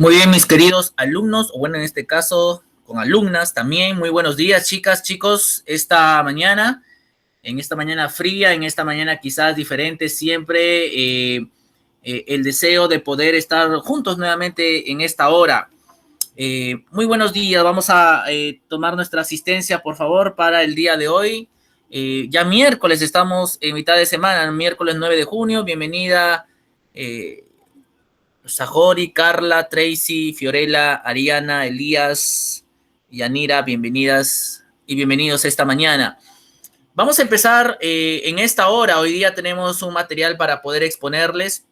Muy bien, mis queridos alumnos, o bueno, en este caso, con alumnas también. Muy buenos días, chicas, chicos. En esta mañana fría, en esta mañana quizás diferente, siempre el deseo de poder estar juntos nuevamente en esta hora. Muy buenos días, vamos a tomar nuestra asistencia, por favor, para el día de hoy. Ya miércoles, estamos en mitad de semana, miércoles 9 de junio. Bienvenida. Sajori, Carla, Tracy, Fiorella, Ariana, Elías, Yanira, bienvenidas y bienvenidos esta mañana. Vamos a empezar en esta hora. Hoy día tenemos un material para poder exponerles.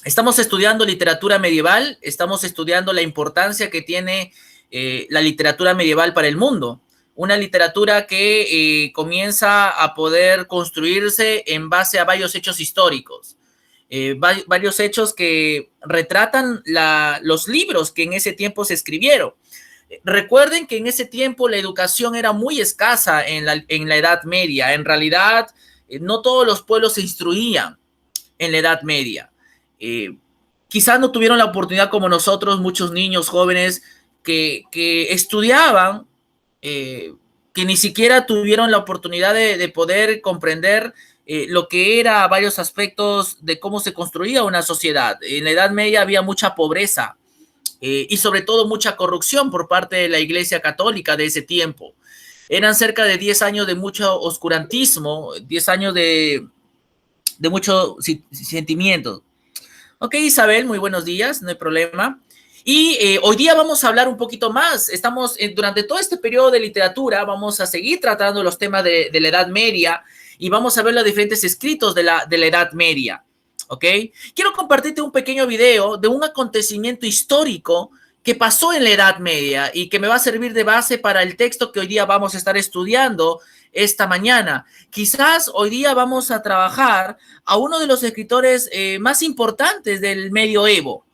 Estamos estudiando literatura medieval, estamos estudiando la importancia que tiene la literatura medieval para el mundo. Una literatura que comienza a poder construirse en base a varios hechos históricos. Varios hechos que retratan los libros que en ese tiempo se escribieron. Recuerden que en ese tiempo la educación era muy escasa en la Edad Media. En realidad, no todos los pueblos se instruían en la Edad Media. Quizás no tuvieron la oportunidad como nosotros, muchos niños jóvenes que estudiaban, que ni siquiera tuvieron la oportunidad de poder comprender lo que era varios aspectos de cómo se construía una sociedad. En la Edad Media había mucha pobreza y sobre todo mucha corrupción por parte de la Iglesia Católica de ese tiempo. Eran cerca de 10 años de mucho oscurantismo, 10 años de mucho sentimiento. Ok, Isabel, muy buenos días, no hay problema. Y hoy día vamos a hablar un poquito más. Durante todo este periodo de literatura, vamos a seguir tratando los temas de la Edad Media y vamos a ver los diferentes escritos de la Edad Media. ¿Ok? Quiero compartirte un pequeño video de un acontecimiento histórico que pasó en la Edad Media y que me va a servir de base para el texto que hoy día vamos a estar estudiando esta mañana. Quizás hoy día vamos a trabajar a uno de los escritores más importantes del medioevo,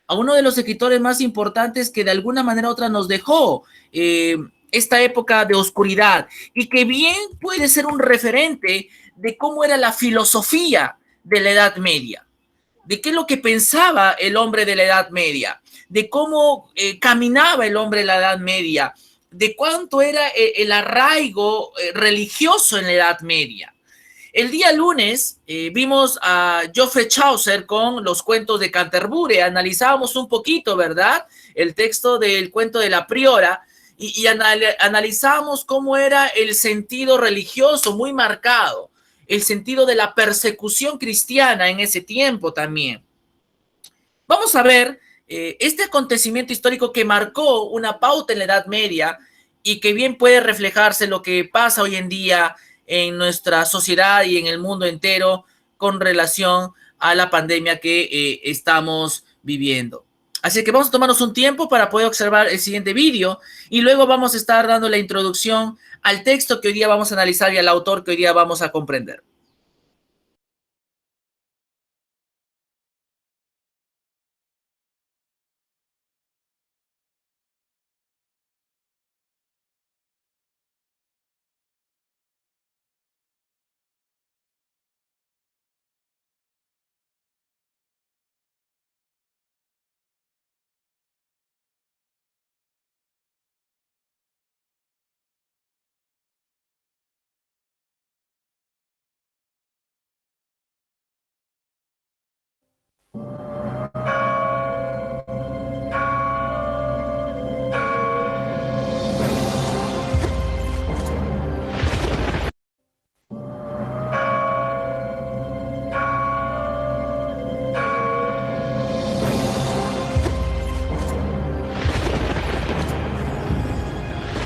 a uno de los escritores más importantes que de alguna manera u otra nos dejó esta época de oscuridad y que bien puede ser un referente de cómo era la filosofía de la Edad Media, de qué es lo que pensaba el hombre de la Edad Media, de cómo caminaba el hombre de la Edad Media, de cuánto era el arraigo religioso en la Edad Media. El día lunes vimos a Geoffrey Chaucer con los cuentos de Canterbury. Analizábamos un poquito, ¿verdad? El texto del cuento de la Priora y analizábamos cómo era el sentido religioso muy marcado, el sentido de la persecución cristiana en ese tiempo también. Vamos a ver este acontecimiento histórico que marcó una pauta en la Edad Media y que bien puede reflejarse lo que pasa hoy en día en nuestra sociedad y en el mundo entero con relación a la pandemia que estamos viviendo. Así que vamos a tomarnos un tiempo para poder observar el siguiente vídeo y luego vamos a estar dando la introducción al texto que hoy día vamos a analizar y al autor que hoy día vamos a comprender.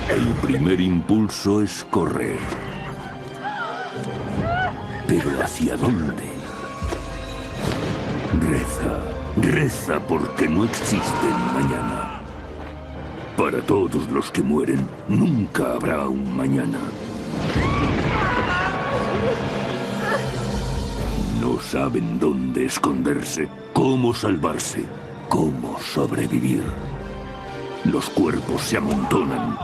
El primer impulso es correr. ¿Pero hacia dónde? Reza porque no existe el mañana. Para todos los que mueren, nunca habrá un mañana. No saben dónde esconderse, cómo salvarse, cómo sobrevivir. Los cuerpos se amontonan.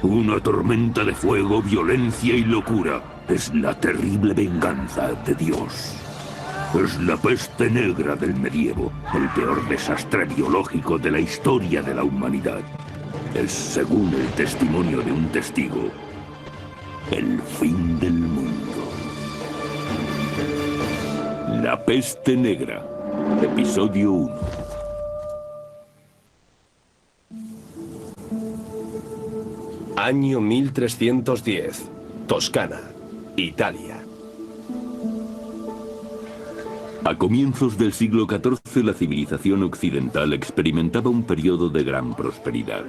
Una tormenta de fuego, violencia y locura es la terrible venganza de Dios. Es la peste negra del medievo, el peor desastre biológico de la historia de la humanidad. Es, según el testimonio de un testigo, el fin del mundo. La peste negra, episodio 1. Año 1310, Toscana, Italia. A comienzos del siglo XIV, la civilización occidental experimentaba un periodo de gran prosperidad.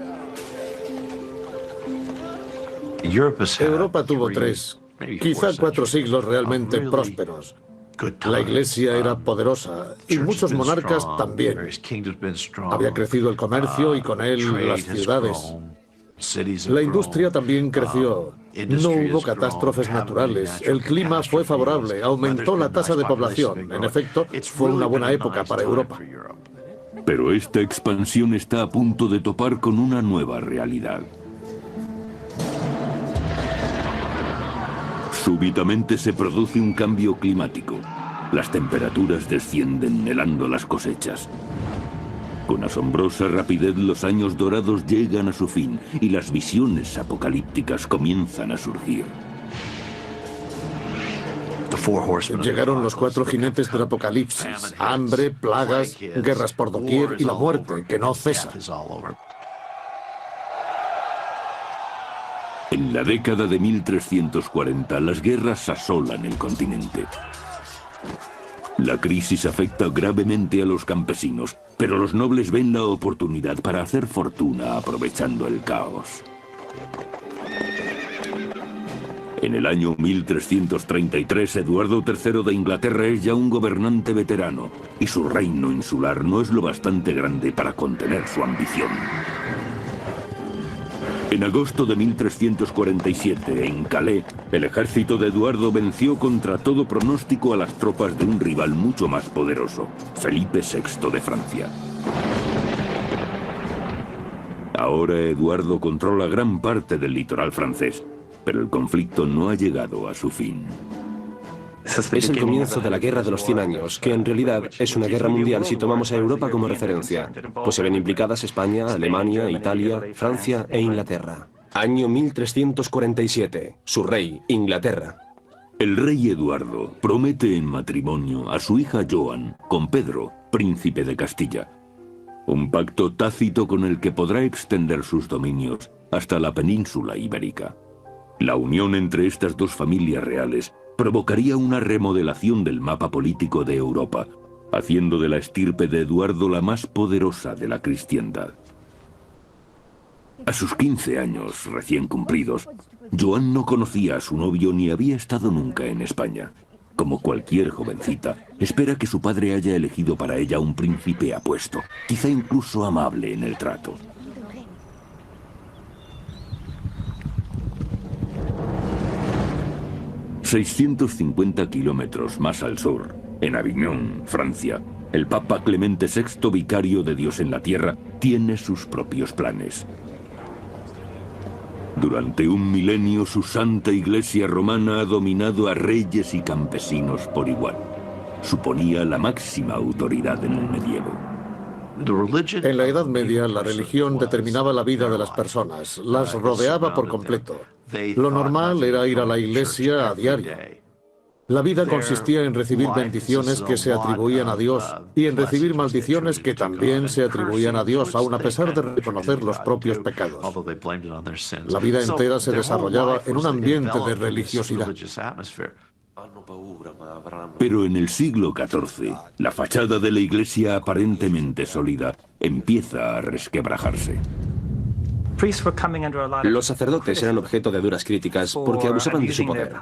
Europa tuvo 3, quizá 4 siglos realmente prósperos. La Iglesia era poderosa y muchos monarcas también. Había crecido el comercio y con él las ciudades. La industria también creció. No hubo catástrofes naturales. El clima fue favorable. Aumentó la tasa de población. En efecto, fue una buena época para Europa. Pero esta expansión está a punto de topar con una nueva realidad. Súbitamente se produce un cambio climático. Las temperaturas descienden, helando las cosechas. Con asombrosa rapidez los años dorados llegan a su fin y las visiones apocalípticas comienzan a surgir. Llegaron los 4 jinetes del apocalipsis. Hambre, plagas, guerras por doquier y la muerte, que no cesa. En la década de 1340, las guerras asolan el continente. La crisis afecta gravemente a los campesinos, pero los nobles ven la oportunidad para hacer fortuna aprovechando el caos. En el año 1333, Eduardo III de Inglaterra es ya un gobernante veterano, y su reino insular no es lo bastante grande para contener su ambición. En agosto de 1347, en Calais, el ejército de Eduardo venció contra todo pronóstico a las tropas de un rival mucho más poderoso, Felipe VI de Francia. Ahora Eduardo controla gran parte del litoral francés, pero el conflicto no ha llegado a su fin. Es el comienzo de la Guerra de los 100 años, que en realidad es una guerra mundial si tomamos a Europa como referencia, pues se ven implicadas España, Alemania, Italia, Francia e Inglaterra. Año 1347, su rey, Inglaterra. El rey Eduardo promete en matrimonio a su hija Joan con Pedro, príncipe de Castilla. Un pacto tácito con el que podrá extender sus dominios hasta la península ibérica. La unión entre estas dos familias reales provocaría una remodelación del mapa político de Europa, haciendo de la estirpe de Eduardo la más poderosa de la cristiandad. A sus 15 años recién cumplidos, Joan no conocía a su novio ni había estado nunca en España. Como cualquier jovencita, espera que su padre haya elegido para ella un príncipe apuesto, quizá incluso amable en el trato. ...650 kilómetros más al sur, en Aviñón, Francia, el Papa Clemente VI, vicario de Dios en la tierra, tiene sus propios planes. Durante un milenio, su santa iglesia romana ha dominado a reyes y campesinos por igual. Suponía la máxima autoridad en el medievo. En la Edad Media, la religión determinaba la vida de las personas, las rodeaba por completo. Lo normal era ir a la iglesia a diario. La vida consistía en recibir bendiciones que se atribuían a Dios y en recibir maldiciones que también se atribuían a Dios, aun a pesar de reconocer los propios pecados. La vida entera se desarrollaba en un ambiente de religiosidad. Pero en el siglo XIV, la fachada de la iglesia aparentemente sólida empieza a resquebrajarse. Los sacerdotes eran objeto de duras críticas porque abusaban de su poder.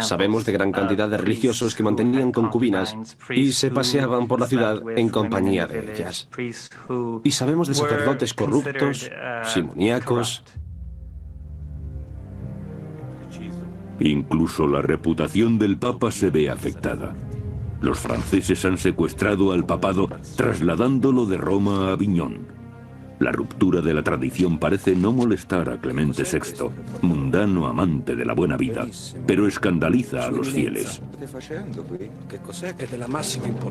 Sabemos de gran cantidad de religiosos que mantenían concubinas y se paseaban por la ciudad en compañía de ellas. Y sabemos de sacerdotes corruptos, simoníacos. Incluso la reputación del Papa se ve afectada. Los franceses han secuestrado al papado, trasladándolo de Roma a Aviñón. La ruptura de la tradición parece no molestar a Clemente VI, mundano amante de la buena vida, pero escandaliza a los fieles.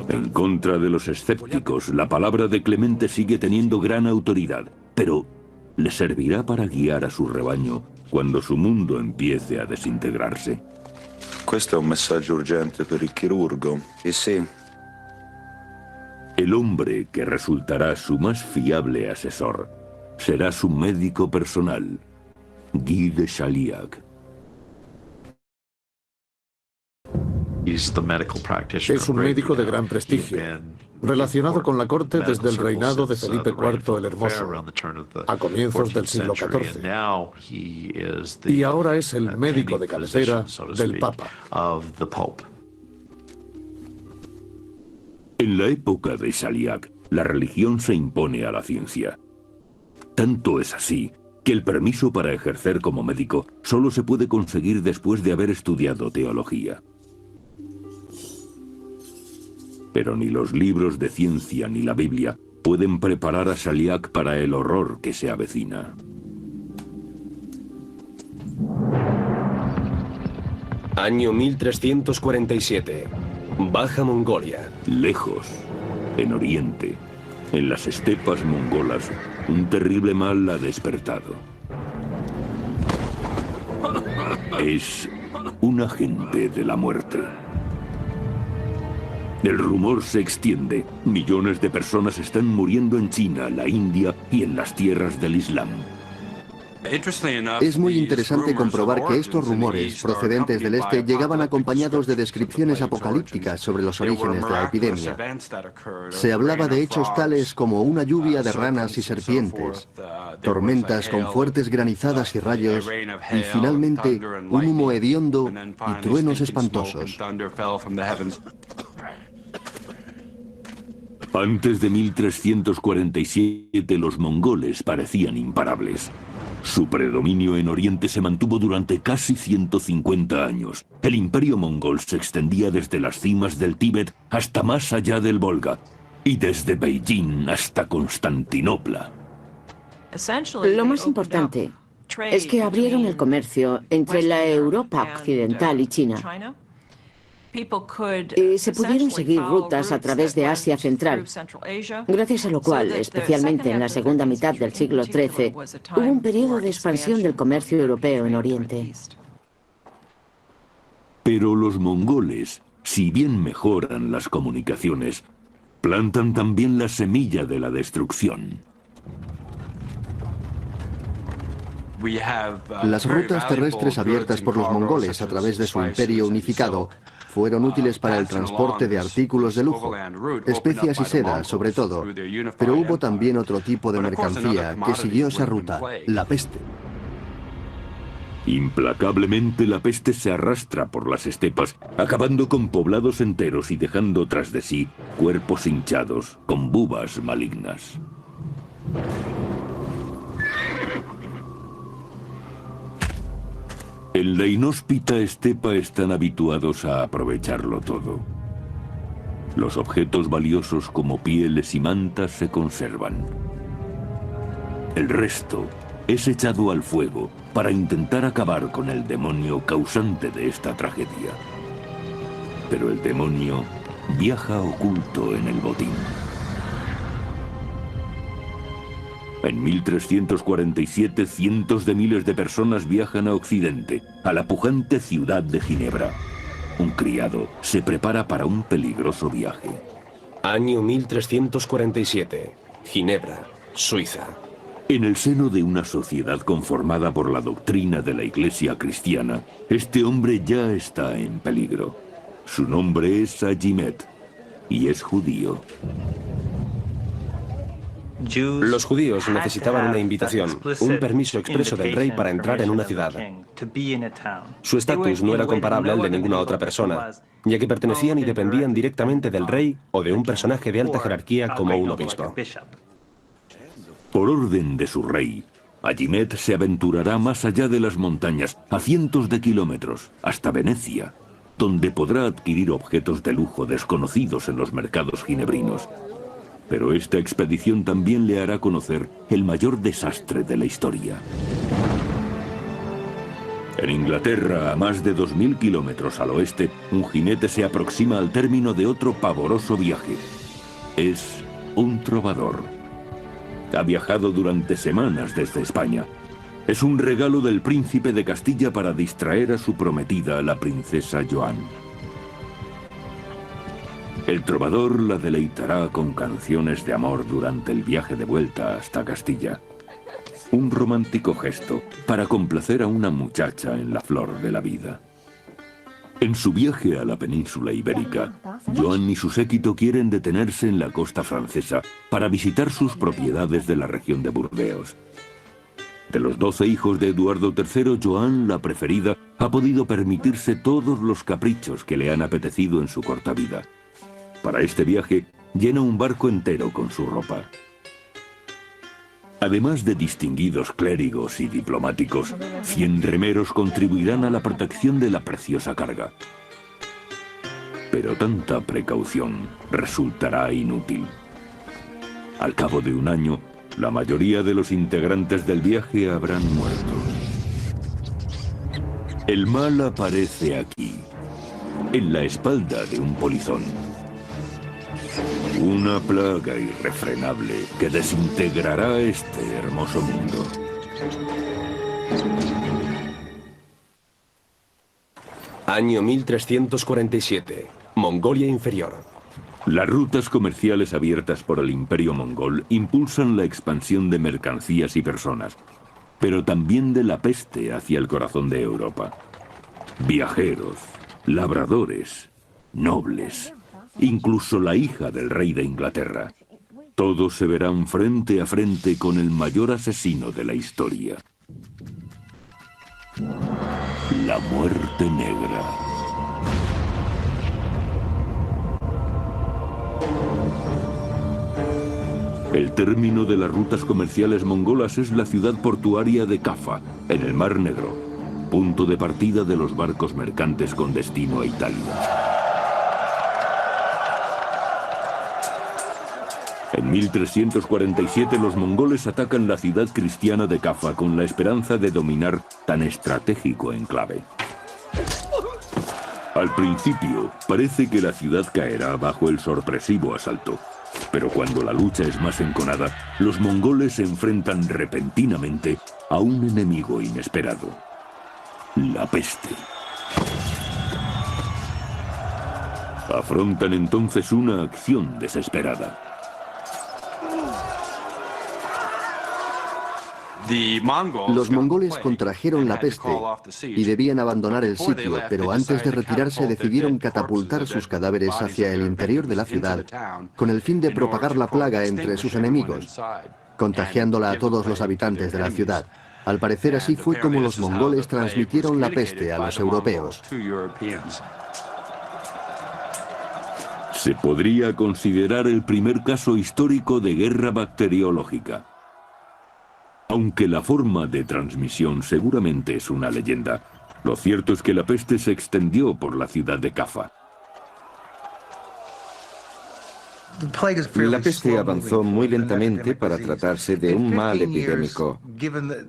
En contra de los escépticos, la palabra de Clemente sigue teniendo gran autoridad, pero ¿le servirá para guiar a su rebaño cuando su mundo empiece a desintegrarse? Questo è un messaggio urgente per il chirurgo. Sí. El hombre que resultará su más fiable asesor será su médico personal, Guy de Chaliac. Es un médico de gran prestigio, relacionado con la corte desde el reinado de Felipe IV el Hermoso, a comienzos del siglo XIV. Y ahora es el médico de cabecera del Papa. En la época de Chaliac, la religión se impone a la ciencia. Tanto es así que el permiso para ejercer como médico solo se puede conseguir después de haber estudiado teología. Pero ni los libros de ciencia ni la Biblia pueden preparar a Chaliac para el horror que se avecina. Año 1347. Baja Mongolia. Lejos, en Oriente, en las estepas mongolas, un terrible mal ha despertado. Es un agente de la muerte. El rumor se extiende. Millones de personas están muriendo en China, la India y en las tierras del Islam. Es muy interesante comprobar que estos rumores procedentes del este llegaban acompañados de descripciones apocalípticas sobre los orígenes de la epidemia. Se hablaba de hechos tales como una lluvia de ranas y serpientes, tormentas con fuertes granizadas y rayos, y finalmente un humo hediondo y truenos espantosos. Antes de 1347 los mongoles parecían imparables. Su predominio en Oriente se mantuvo durante casi 150 años. El imperio mongol se extendía desde las cimas del Tíbet hasta más allá del Volga, y desde Beijing hasta Constantinopla. Lo más importante es que abrieron el comercio entre la Europa occidental y China. Y se pudieron seguir rutas a través de Asia Central, gracias a lo cual, especialmente en la segunda mitad del siglo XIII, hubo un periodo de expansión del comercio europeo en Oriente. Pero los mongoles, si bien mejoran las comunicaciones, plantan también la semilla de la destrucción. Las rutas terrestres abiertas por los mongoles a través de su imperio unificado fueron útiles para el transporte de artículos de lujo, especias y seda sobre todo, pero hubo también otro tipo de mercancía que siguió esa ruta, la peste. Implacablemente la peste se arrastra por las estepas, acabando con poblados enteros y dejando tras de sí cuerpos hinchados con bubas malignas. En la inhóspita estepa están habituados a aprovecharlo todo. Los objetos valiosos como pieles y mantas se conservan. El resto es echado al fuego para intentar acabar con el demonio causante de esta tragedia. Pero el demonio viaja oculto en el botín. En 1347, cientos de miles de personas viajan a Occidente, a la pujante ciudad de Ginebra. Un criado se prepara para un peligroso viaje. Año 1347. Ginebra, Suiza. En el seno de una sociedad conformada por la doctrina de la Iglesia cristiana, este hombre ya está en peligro. Su nombre es Agimet y es judío. Los judíos necesitaban una invitación, un permiso expreso del rey para entrar en una ciudad. Su estatus no era comparable al de ninguna otra persona, ya que pertenecían y dependían directamente del rey o de un personaje de alta jerarquía como un obispo. Por orden de su rey, Agimet se aventurará más allá de las montañas, a cientos de kilómetros, hasta Venecia, donde podrá adquirir objetos de lujo desconocidos en los mercados ginebrinos. Pero esta expedición también le hará conocer el mayor desastre de la historia. En Inglaterra, a más de 2000 kilómetros al oeste, un jinete se aproxima al término de otro pavoroso viaje. Es un trovador. Ha viajado durante semanas desde España. Es un regalo del príncipe de Castilla para distraer a su prometida, la princesa Joan. El trovador la deleitará con canciones de amor durante el viaje de vuelta hasta Castilla. Un romántico gesto para complacer a una muchacha en la flor de la vida. En su viaje a la península ibérica, Joan y su séquito quieren detenerse en la costa francesa para visitar sus propiedades de la región de Burdeos. De los 12 hijos de Eduardo III, Joan, la preferida, ha podido permitirse todos los caprichos que le han apetecido en su corta vida. Para este viaje, llena un barco entero con su ropa. Además de distinguidos clérigos y diplomáticos, 100 remeros contribuirán a la protección de la preciosa carga. Pero tanta precaución resultará inútil. Al cabo de un año, la mayoría de los integrantes del viaje habrán muerto. El mal aparece aquí, en la espalda de un polizón. Una plaga irrefrenable que desintegrará este hermoso mundo. Año 1347. Mongolia Inferior. Las rutas comerciales abiertas por el Imperio Mongol impulsan la expansión de mercancías y personas, pero también de la peste hacia el corazón de Europa. Viajeros, labradores, nobles, incluso la hija del rey de Inglaterra. Todos se verán frente a frente con el mayor asesino de la historia. La muerte negra. El término de las rutas comerciales mongolas es la ciudad portuaria de Kaffa, en el Mar Negro, punto de partida de los barcos mercantes con destino a Italia. En 1347 los mongoles atacan la ciudad cristiana de Kaffa con la esperanza de dominar tan estratégico enclave. Al principio, parece que la ciudad caerá bajo el sorpresivo asalto. Pero cuando la lucha es más enconada, los mongoles se enfrentan repentinamente a un enemigo inesperado: la peste. Afrontan entonces una acción desesperada. Los mongoles contrajeron la peste y debían abandonar el sitio, pero antes de retirarse decidieron catapultar sus cadáveres hacia el interior de la ciudad con el fin de propagar la plaga entre sus enemigos, contagiándola a todos los habitantes de la ciudad. Al parecer así fue como los mongoles transmitieron la peste a los europeos. Se podría considerar el primer caso histórico de guerra bacteriológica. Aunque la forma de transmisión seguramente es una leyenda, lo cierto es que la peste se extendió por la ciudad de Kaffa. La peste avanzó muy lentamente para tratarse de un mal epidémico.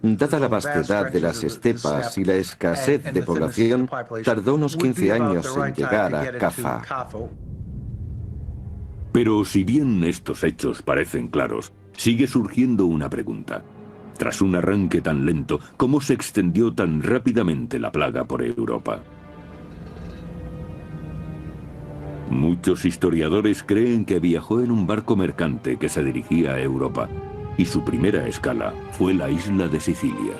Dada la vastedad de las estepas y la escasez de población, tardó unos 15 años en llegar a Kaffa. Pero si bien estos hechos parecen claros, sigue surgiendo una pregunta. Tras un arranque tan lento, ¿cómo se extendió tan rápidamente la plaga por Europa? Muchos historiadores creen que viajó en un barco mercante que se dirigía a Europa, y su primera escala fue la isla de Sicilia.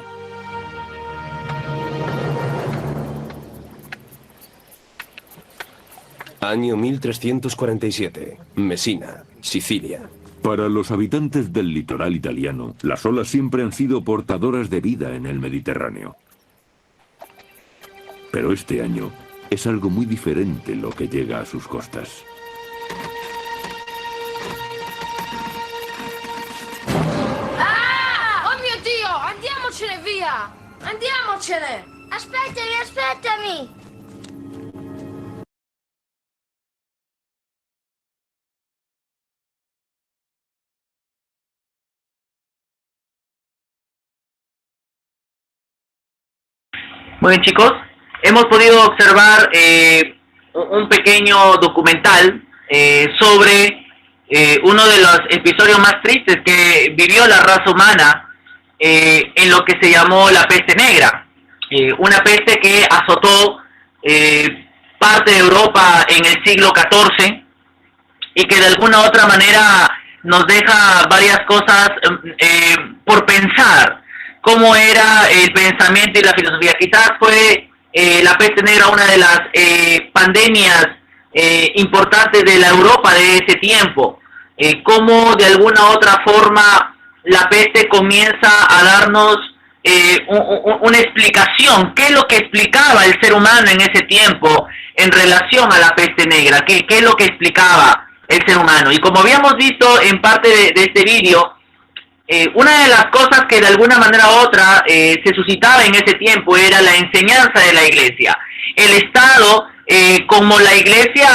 Año 1347. Mesina, Sicilia. Para los habitantes del litoral italiano, las olas siempre han sido portadoras de vida en el Mediterráneo. Pero este año es algo muy diferente lo que llega a sus costas. Ah! Oh mio Dio! Andiamocene via! Andiamocene! Aspettami, aspettami! Muy bien, chicos, hemos podido observar un pequeño documental sobre uno de los episodios más tristes que vivió la raza humana en lo que se llamó la peste negra, una peste que azotó parte de Europa en el siglo XIV y que de alguna u otra manera nos deja varias cosas por pensar. Cómo era el pensamiento y la filosofía. Quizás fue la peste negra una de las pandemias importantes de la Europa de ese tiempo. Cómo de alguna u otra forma la peste comienza a darnos una explicación. ¿Qué es lo que explicaba el ser humano en ese tiempo en relación a la peste negra? ¿Qué es lo que explicaba el ser humano? Y como habíamos visto en parte de este vídeo, una de las cosas que de alguna manera u otra se suscitaba en ese tiempo era la enseñanza de la iglesia. El Estado, como la iglesia,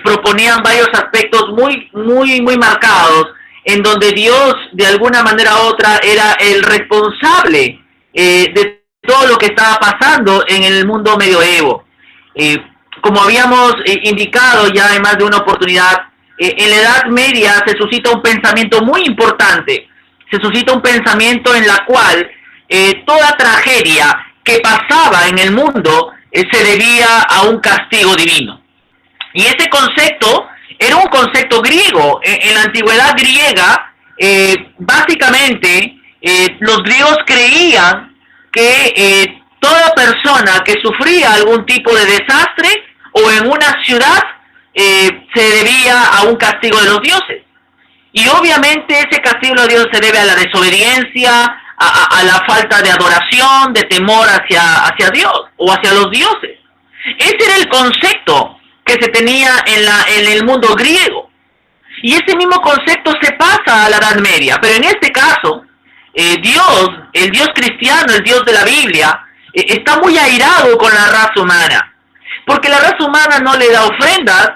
proponían varios aspectos muy marcados, en donde Dios de alguna manera u otra era el responsable de todo lo que estaba pasando en el mundo medioevo. Como habíamos indicado ya en más de una oportunidad, en la Edad Media se suscita un pensamiento muy importante. Se suscita un pensamiento en la cual toda tragedia que pasaba en el mundo se debía a un castigo divino. Y ese concepto era un concepto griego. En la antigüedad griega, básicamente, los griegos creían que toda persona que sufría algún tipo de desastre o en una ciudad se debía a un castigo de los dioses. Y obviamente ese castigo de Dios se debe a la desobediencia, a la falta de adoración, de temor hacia Dios o hacia los dioses. Ese era el concepto que se tenía en el mundo griego. Y ese mismo concepto se pasa a la Edad Media. Pero en este caso, Dios, el Dios cristiano, el Dios de la Biblia, está muy airado con la raza humana. Porque la raza humana no le da ofrendas,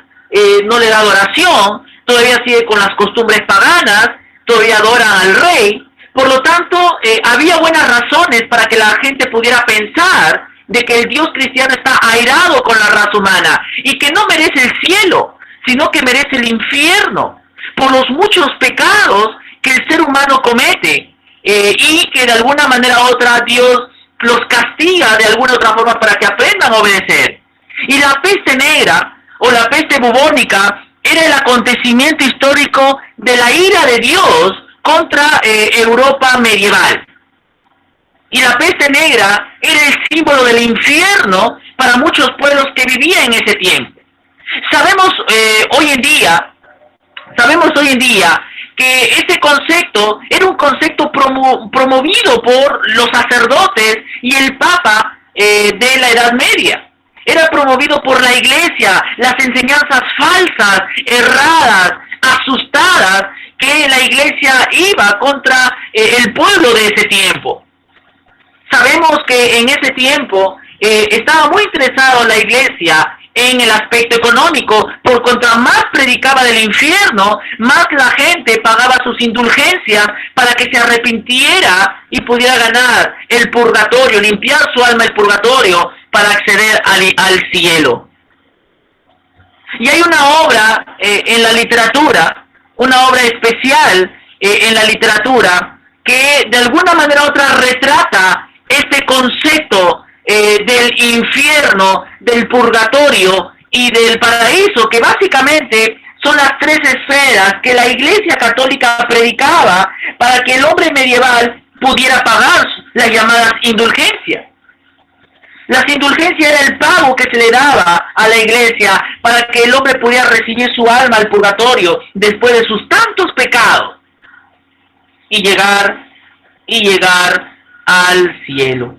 no le da adoración, todavía sigue con las costumbres paganas, todavía adoran al rey. Por lo tanto, había buenas razones para que la gente pudiera pensar de que el Dios cristiano está airado con la raza humana y que no merece el cielo, sino que merece el infierno por los muchos pecados que el ser humano comete y que de alguna manera u otra Dios los castiga de alguna otra forma para que aprendan a obedecer. Y la peste negra o la peste bubónica era el acontecimiento histórico de la ira de Dios contra Europa medieval. Y la peste negra era el símbolo del infierno para muchos pueblos que vivían en ese tiempo. Sabemos hoy en día que ese concepto era un concepto promovido por los sacerdotes y el Papa de la Edad Media. Era promovido por la iglesia, las enseñanzas falsas, erradas, asustadas, que la iglesia iba contra el pueblo de ese tiempo. Sabemos que en ese tiempo estaba muy interesado la iglesia en el aspecto económico, por contra más predicaba del infierno, más la gente pagaba sus indulgencias para que se arrepintiera y pudiera ganar el purgatorio, limpiar su alma el purgatorio para acceder al cielo. Y hay una obra en la literatura, una obra especial en la literatura, que de alguna manera u otra retrata este concepto del infierno, del purgatorio y del paraíso, que básicamente son las tres esferas que la Iglesia Católica predicaba para que el hombre medieval pudiera pagar las llamadas indulgencias. Las indulgencias era el pago que se le daba a la iglesia para que el hombre pudiera recibir su alma al purgatorio después de sus tantos pecados y llegar al cielo.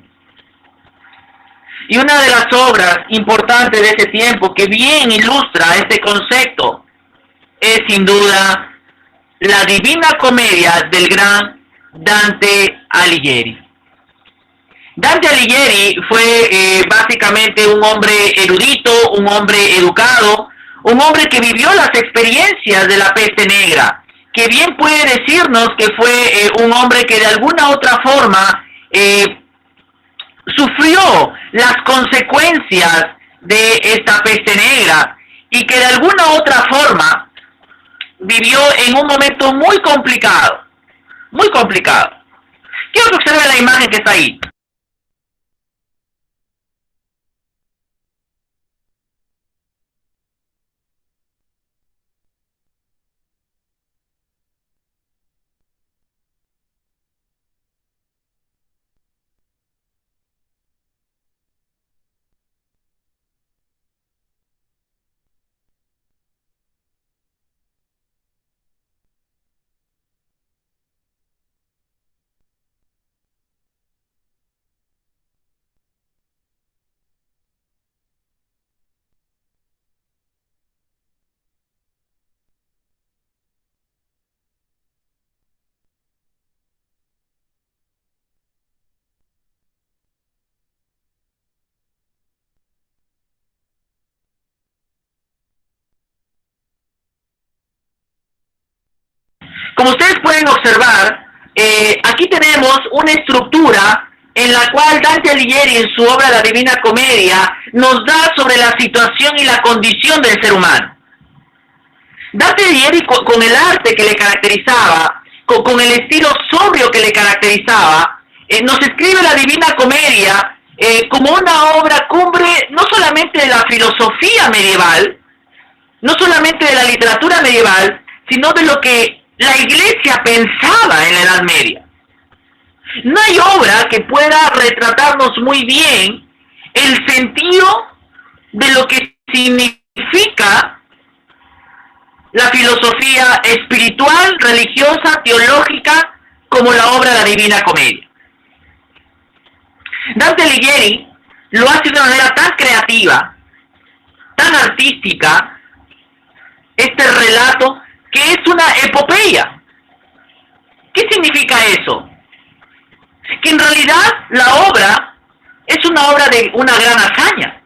Y una de las obras importantes de ese tiempo que bien ilustra este concepto es sin duda la Divina Comedia del gran Dante Alighieri. Dante Alighieri fue básicamente un hombre erudito, un hombre educado, un hombre que vivió las experiencias de la peste negra, que bien puede decirnos que fue un hombre que de alguna otra forma sufrió las consecuencias de esta peste negra y que de alguna u otra forma vivió en un momento muy complicado, muy complicado. Quiero que observen la imagen que está ahí. Como ustedes pueden observar, aquí tenemos una estructura en la cual Dante Alighieri, en su obra La Divina Comedia, nos da sobre la situación y la condición del ser humano. Dante Alighieri, con el arte que le caracterizaba, con el estilo sobrio que le caracterizaba, nos escribe La Divina Comedia como una obra cumbre no solamente de la filosofía medieval, no solamente de la literatura medieval, sino de lo que la Iglesia pensaba en la Edad Media. No hay obra que pueda retratarnos muy bien el sentido de lo que significa la filosofía espiritual, religiosa, teológica, como la obra de La Divina Comedia. Dante Alighieri lo hace de una manera tan creativa, tan artística, este relato, que es una epopeya. ¿Qué significa eso? Que en realidad la obra es una obra de una gran hazaña.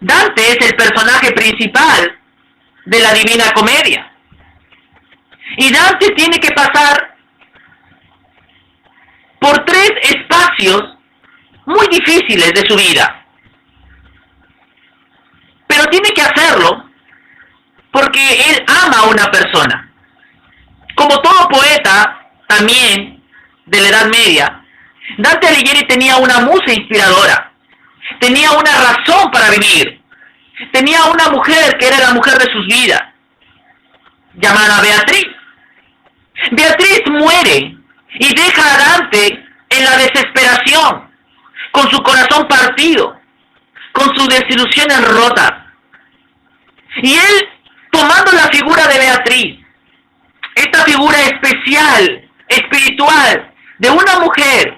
Dante es el personaje principal de la Divina Comedia. Y Dante tiene que pasar por 3 espacios muy difíciles de su vida. Pero tiene que hacerlo porque él ama a una persona. Como todo poeta, también, de la Edad Media, Dante Alighieri tenía una musa inspiradora, tenía una razón para vivir, tenía una mujer que era la mujer de sus vidas, llamada Beatriz. Beatriz muere y deja a Dante en la desesperación, con su corazón partido, con sus desilusiones rotas. Y él, tomando la figura de Beatriz, esta figura especial, espiritual, de una mujer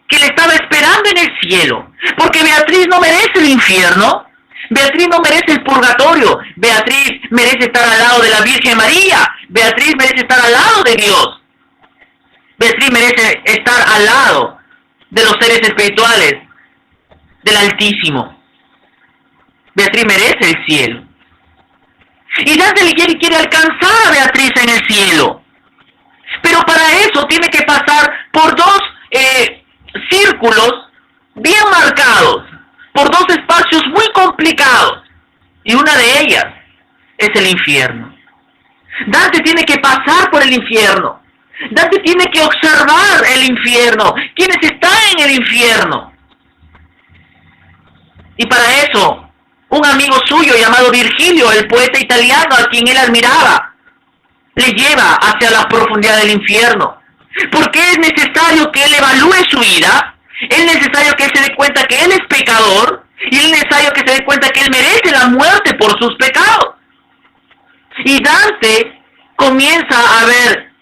que le estaba esperando en el cielo, porque Beatriz no merece el infierno, Beatriz no merece el purgatorio, Beatriz merece estar al lado de la Virgen María, Beatriz merece estar al lado de Dios, Beatriz merece estar al lado de los seres espirituales del Altísimo. Beatriz merece el cielo. Y Dante Alighieri quiere alcanzar a Beatriz en el cielo. Pero para eso tiene que pasar por 2 círculos bien marcados, por 2 espacios muy complicados. Y una de ellas es el infierno. Dante tiene que pasar por el infierno. Dante tiene que observar el infierno, quienes están en el infierno. Y para eso, un amigo suyo llamado Virgilio, el poeta italiano a quien él admiraba, le lleva hacia la profundidad del infierno. Porque es necesario que él evalúe su vida, es necesario que él se dé cuenta que él es pecador, y es necesario que se dé cuenta que él merece la muerte por sus pecados. Y Dante comienza a ver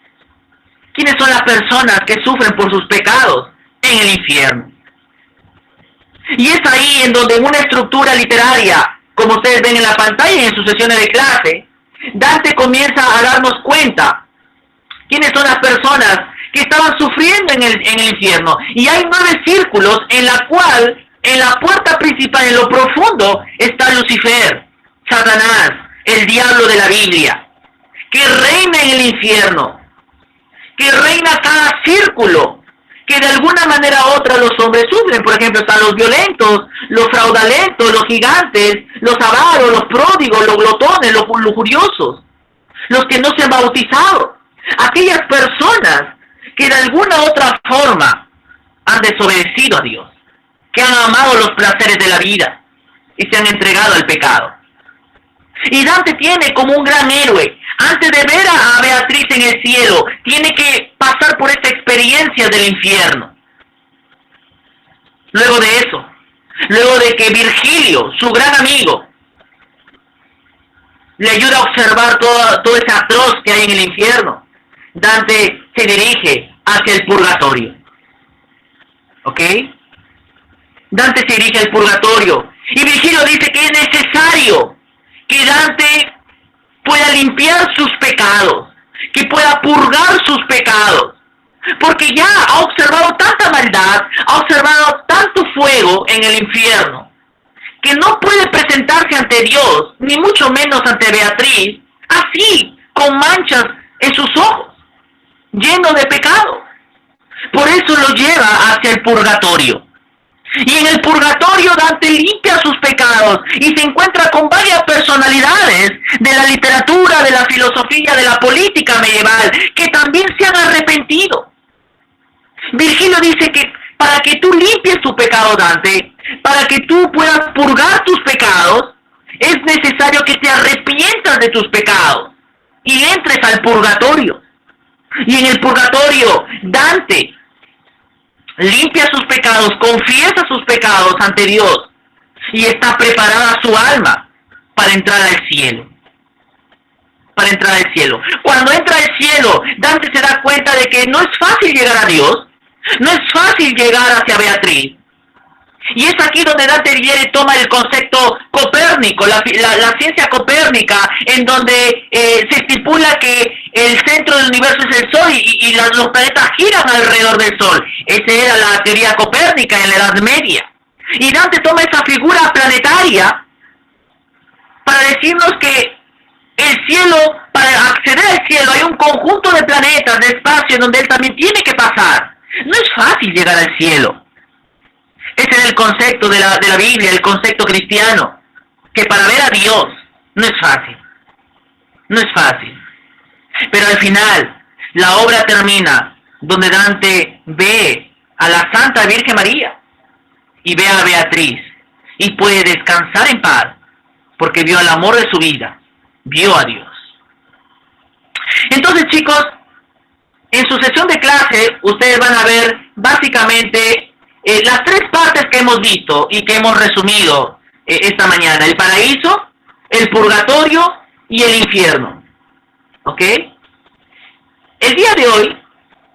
quiénes son las personas que sufren por sus pecados en el infierno. Y es ahí en donde una estructura literaria, como ustedes ven en la pantalla y en sus sesiones de clase, Dante comienza a darnos cuenta quiénes son las personas que estaban sufriendo en el infierno. Y hay 9 círculos en la cual, en la puerta principal, en lo profundo, está Lucifer, Satanás, el diablo de la Biblia, que reina en el infierno, que reina cada círculo, que de alguna manera u otra los hombres sufren. Por ejemplo, están los violentos, los fraudulentos, los gigantes, los avaros, los pródigos, los glotones, los lujuriosos, los que no se han bautizado, aquellas personas que de alguna u otra forma han desobedecido a Dios, que han amado los placeres de la vida y se han entregado al pecado. Y Dante tiene como un gran héroe, antes de ver a Beatriz en el cielo, tiene que pasar por esta experiencia del infierno. Luego de eso, luego de que Virgilio, su gran amigo, le ayuda a observar todo ese atroz que hay en el infierno, Dante se dirige hacia el purgatorio. ¿Ok? Dante se dirige al purgatorio. Y Virgilio dice que es necesario que Dante pueda limpiar sus pecados, que pueda purgar sus pecados, porque ya ha observado tanta maldad, ha observado tanto fuego en el infierno, que no puede presentarse ante Dios, ni mucho menos ante Beatriz, así, con manchas en sus ojos, lleno de pecado. Por eso lo lleva hacia el purgatorio. Y en el purgatorio Dante limpia sus pecados y se encuentra con varias personalidades de la literatura, de la filosofía, de la política medieval, que también se han arrepentido. Virgilio dice que para que tú limpies tu pecado, Dante, para que tú puedas purgar tus pecados, es necesario que te arrepientas de tus pecados y entres al purgatorio. Y en el purgatorio, Dante limpia sus pecados, confiesa sus pecados ante Dios y está preparada su alma para entrar al cielo. Para entrar al cielo. Cuando entra al cielo, Dante se da cuenta de que no es fácil llegar a Dios, no es fácil llegar hacia Beatriz. Y es aquí donde Dante Alighieri toma el concepto copérnico, la ciencia copérnica, en donde se estipula que el centro del universo es el Sol y los planetas giran alrededor del Sol. Esa era la teoría copérnica en la Edad Media. Y Dante toma esa figura planetaria para decirnos que el cielo, para acceder al cielo, hay un conjunto de planetas, de espacio, en donde él también tiene que pasar. No es fácil llegar al cielo. Ese es el concepto de la Biblia, el concepto cristiano, que para ver a Dios no es fácil. No es fácil. Pero al final, la obra termina donde Dante ve a la Santa Virgen María y ve a Beatriz y puede descansar en paz porque vio el amor de su vida, vio a Dios. Entonces, chicos, en su sesión de clase ustedes van a ver básicamente las tres partes que hemos visto y que hemos resumido esta mañana: el paraíso, el purgatorio y el infierno. ¿Ok? El día de hoy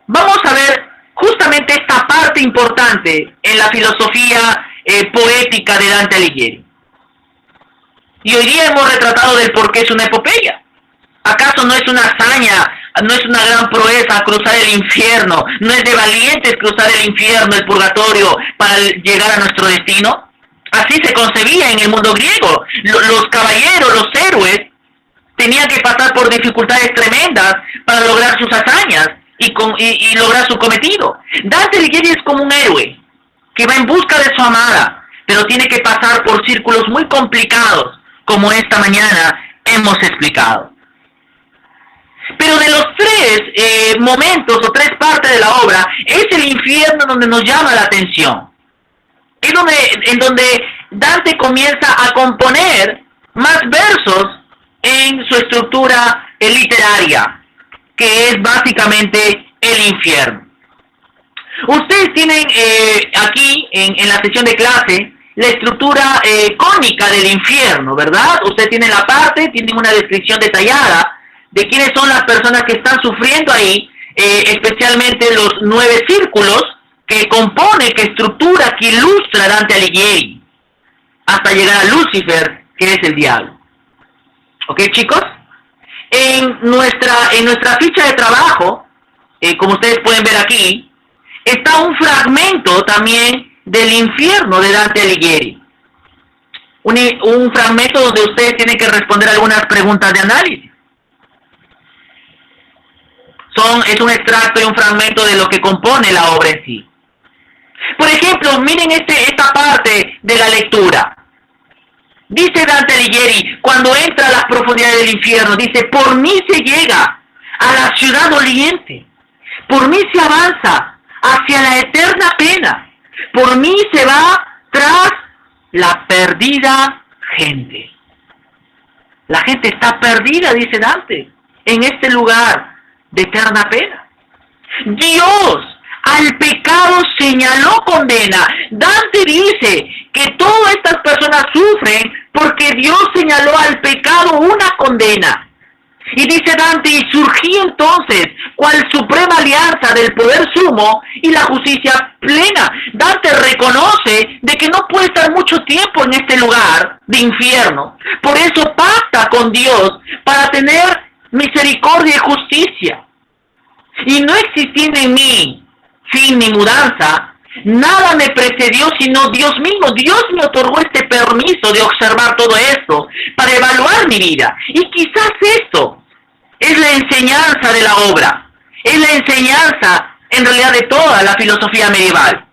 vamos a ver justamente esta parte importante en la filosofía poética de Dante Alighieri. Y hoy día hemos retratado del por qué es una epopeya. ¿Acaso no es una hazaña, no es una gran proeza cruzar el infierno? ¿No es de valientes cruzar el infierno, el purgatorio, para llegar a nuestro destino? Así se concebía en el mundo griego. Los caballeros, los héroes, tenían que pasar por dificultades tremendas para lograr sus hazañas y lograr su cometido. Dante Alighieri es como un héroe que va en busca de su amada, pero tiene que pasar por círculos muy complicados, como esta mañana hemos explicado. Pero de los tres momentos o tres partes de la obra, es el infierno donde nos llama la atención. Es en donde Dante comienza a componer más versos en su estructura literaria, que es básicamente el infierno. Ustedes tienen aquí en la sesión de clase la estructura cónica del infierno, ¿verdad? Ustedes tienen la parte, tienen una descripción detallada de quiénes son las personas que están sufriendo ahí, especialmente los 9 círculos que compone, que estructura, que ilustra Dante Alighieri, hasta llegar a Lucifer, que es el diablo. ¿Ok, chicos? En nuestra ficha de trabajo, como ustedes pueden ver aquí, está un fragmento también del infierno de Dante Alighieri. Un fragmento donde ustedes tienen que responder algunas preguntas de análisis. Es un extracto y un fragmento de lo que compone la obra en sí. Por ejemplo, miren esta parte de la lectura. Dice Dante Alighieri, cuando entra a las profundidades del infierno, dice, por mí se llega a la ciudad doliente, por mí se avanza hacia la eterna pena, por mí se va tras la perdida gente. La gente está perdida, dice Dante, en este lugar de eterna pena. Dios al pecado señaló condena. Dante dice que todas estas personas sufren porque Dios señaló al pecado una condena. Y dice Dante, y surgía entonces cual suprema alianza del poder sumo y la justicia plena. Dante reconoce de que no puede estar mucho tiempo en este lugar de infierno. Por eso pacta con Dios para tener misericordia y justicia. Y no existiendo en mí fin ni mudanza, nada me precedió sino Dios mismo. Dios me otorgó este permiso de observar todo esto para evaluar mi vida. Y quizás esto es la enseñanza de la obra. Es la enseñanza, en realidad, de toda la filosofía medieval.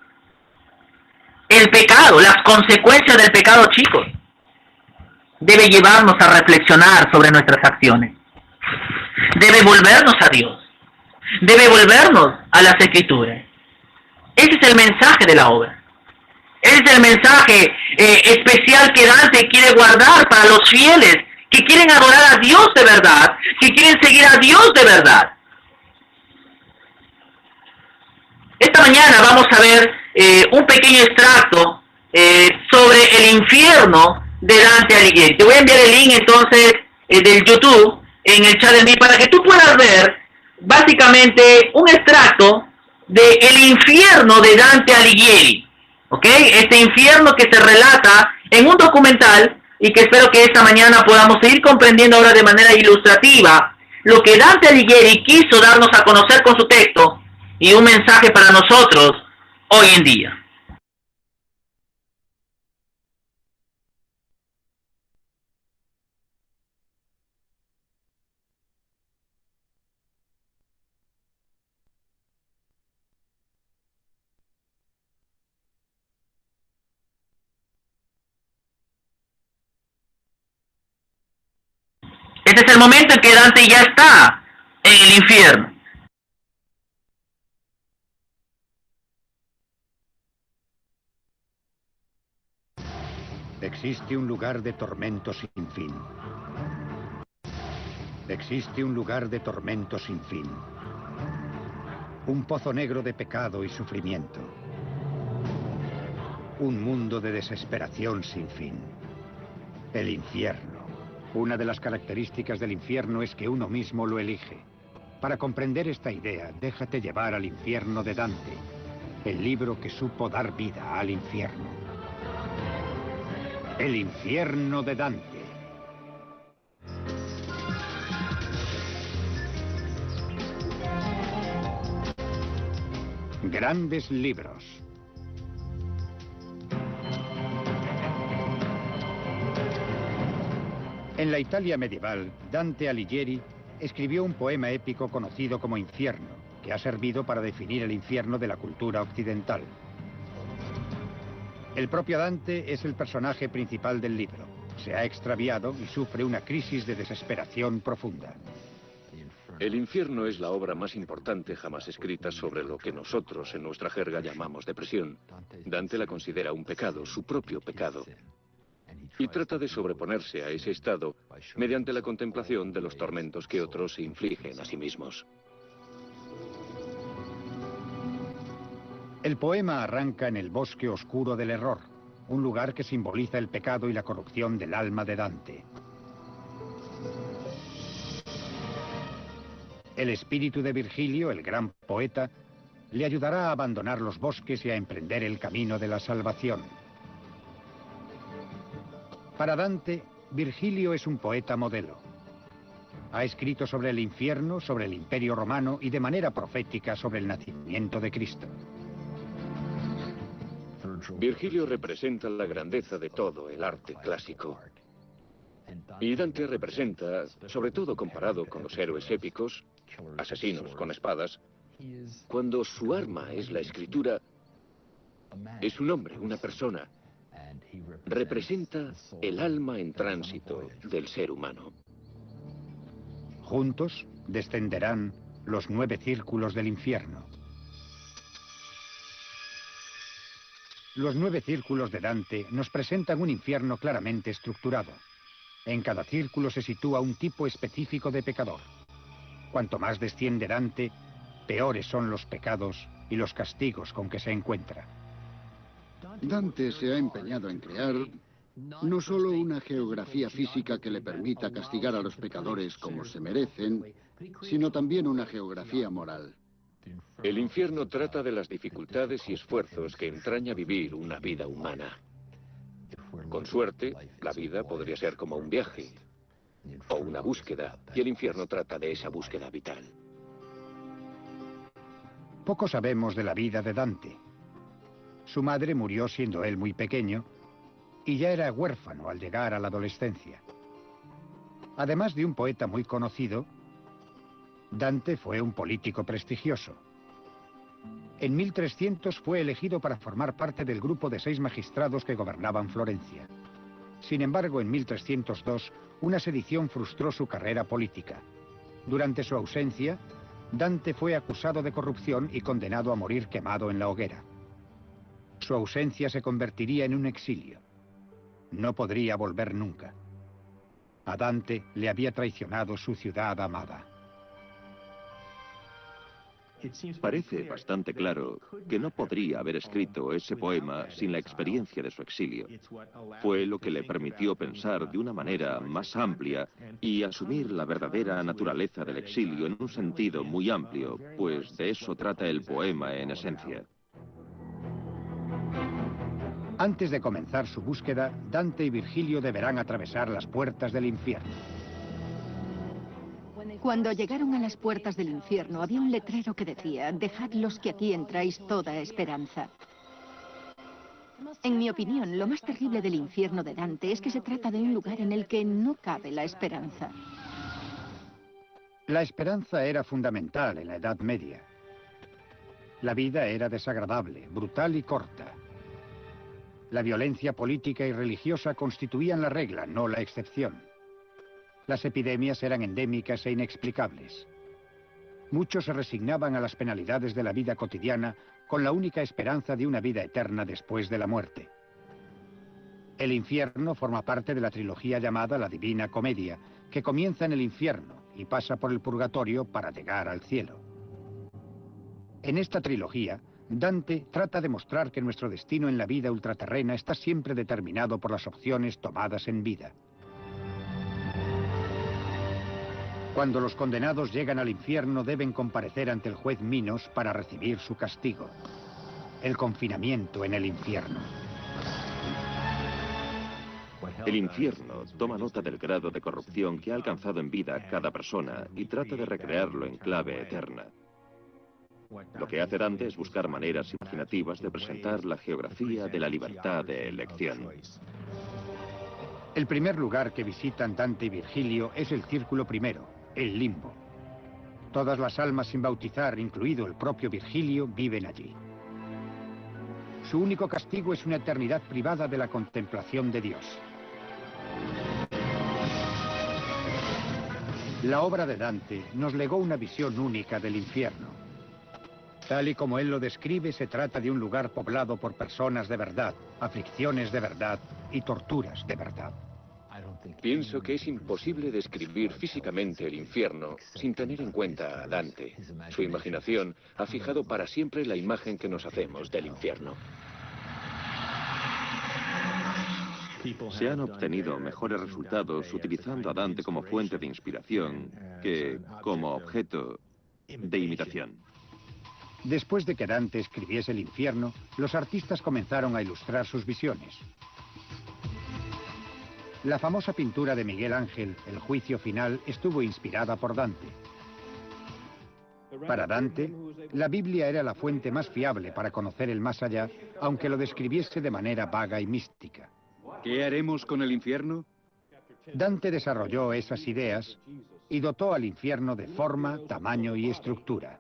El pecado, las consecuencias del pecado, chicos, debe llevarnos a reflexionar sobre nuestras acciones. Debe volvernos a Dios. Debe volvernos a las Escrituras. Ese es el mensaje de la obra. Ese es el mensaje especial que Dante quiere guardar para los fieles que quieren adorar a Dios de verdad, que quieren seguir a Dios de verdad. Esta mañana vamos a ver un pequeño extracto sobre el infierno de Dante Alighieri. Te voy a enviar el link entonces del YouTube en el chat de mí para que tú puedas ver básicamente un extracto de el infierno de Dante Alighieri, ¿ok? Este infierno que se relata en un documental y que espero que esta mañana podamos seguir comprendiendo ahora de manera ilustrativa lo que Dante Alighieri quiso darnos a conocer con su texto y un mensaje para nosotros hoy en día. Este es el momento en que Dante ya está en el infierno. Existe un lugar de tormento sin fin. Existe un lugar de tormento sin fin. Un pozo negro de pecado y sufrimiento. Un mundo de desesperación sin fin. El infierno. Una de las características del infierno es que uno mismo lo elige. Para comprender esta idea, déjate llevar al infierno de Dante, el libro que supo dar vida al infierno. El infierno de Dante. Grandes libros. En la Italia medieval, Dante Alighieri escribió un poema épico conocido como Infierno, que ha servido para definir el infierno de la cultura occidental. El propio Dante es el personaje principal del libro. Se ha extraviado y sufre una crisis de desesperación profunda. El infierno es la obra más importante jamás escrita sobre lo que nosotros en nuestra jerga llamamos depresión. Dante la considera un pecado, su propio pecado. Y trata de sobreponerse a ese estado mediante la contemplación de los tormentos que otros se infligen a sí mismos. El poema arranca en el bosque oscuro del error, un lugar que simboliza el pecado y la corrupción del alma de Dante. El espíritu de Virgilio, el gran poeta, le ayudará a abandonar los bosques y a emprender el camino de la salvación. Para Dante, Virgilio es un poeta modelo. Ha escrito sobre el infierno, sobre el Imperio Romano y de manera profética sobre el nacimiento de Cristo. Virgilio representa la grandeza de todo el arte clásico. Y Dante representa, sobre todo comparado con los héroes épicos, asesinos con espadas, cuando su arma es la escritura, es un hombre, una persona. Representa el alma en tránsito del ser humano. Juntos descenderán los 9 círculos del infierno. Los 9 círculos de Dante nos presentan un infierno claramente estructurado. En cada círculo se sitúa un tipo específico de pecador. Cuanto más desciende Dante, peores son los pecados y los castigos con que se encuentra. Dante se ha empeñado en crear no solo una geografía física que le permita castigar a los pecadores como se merecen, sino también una geografía moral. El infierno trata de las dificultades y esfuerzos que entraña vivir una vida humana. Con suerte, la vida podría ser como un viaje o una búsqueda, y el infierno trata de esa búsqueda vital. Poco sabemos de la vida de Dante. Su madre murió siendo él muy pequeño y ya era huérfano al llegar a la adolescencia. Además de un poeta muy conocido, Dante fue un político prestigioso. En 1300 fue elegido para formar parte del grupo de 6 magistrados que gobernaban Florencia. Sin embargo, en 1302, una sedición frustró su carrera política. Durante su ausencia, Dante fue acusado de corrupción y condenado a morir quemado en la hoguera. Su ausencia se convertiría en un exilio. No podría volver nunca. A Dante le había traicionado su ciudad amada. Parece bastante claro que no podría haber escrito ese poema sin la experiencia de su exilio. Fue lo que le permitió pensar de una manera más amplia y asumir la verdadera naturaleza del exilio en un sentido muy amplio, pues de eso trata el poema en esencia. Antes de comenzar su búsqueda, Dante y Virgilio deberán atravesar las puertas del infierno. Cuando llegaron a las puertas del infierno, había un letrero que decía: «Dejad los que aquí entráis toda esperanza». En mi opinión, lo más terrible del infierno de Dante es que se trata de un lugar en el que no cabe la esperanza. La esperanza era fundamental en la Edad Media. La vida era desagradable, brutal y corta. La violencia política y religiosa constituían la regla, no la excepción. Las epidemias eran endémicas e inexplicables. Muchos se resignaban a las penalidades de la vida cotidiana con la única esperanza de una vida eterna después de la muerte. El infierno forma parte de la trilogía llamada La Divina Comedia, que comienza en el infierno y pasa por el purgatorio para llegar al cielo. En esta trilogía, Dante trata de mostrar que nuestro destino en la vida ultraterrena está siempre determinado por las opciones tomadas en vida. Cuando los condenados llegan al infierno, deben comparecer ante el juez Minos para recibir su castigo: el confinamiento en el infierno. El infierno toma nota del grado de corrupción que ha alcanzado en vida cada persona y trata de recrearlo en clave eterna. Lo que hace Dante es buscar maneras imaginativas de presentar la geografía de la libertad de elección. El primer lugar que visitan Dante y Virgilio es el círculo primero, el limbo. Todas las almas sin bautizar, incluido el propio Virgilio, viven allí. Su único castigo es una eternidad privada de la contemplación de Dios. La obra de Dante nos legó una visión única del infierno. Tal y como él lo describe, se trata de un lugar poblado por personas de verdad, aflicciones de verdad y torturas de verdad. Pienso que es imposible describir físicamente el infierno sin tener en cuenta a Dante. Su imaginación ha fijado para siempre la imagen que nos hacemos del infierno. Se han obtenido mejores resultados utilizando a Dante como fuente de inspiración que como objeto de imitación. Después de que Dante escribiese el infierno, los artistas comenzaron a ilustrar sus visiones. La famosa pintura de Miguel Ángel, El Juicio Final, estuvo inspirada por Dante. Para Dante, la Biblia era la fuente más fiable para conocer el más allá, aunque lo describiese de manera vaga y mística. ¿Qué haremos con el infierno? Dante desarrolló esas ideas y dotó al infierno de forma, tamaño y estructura.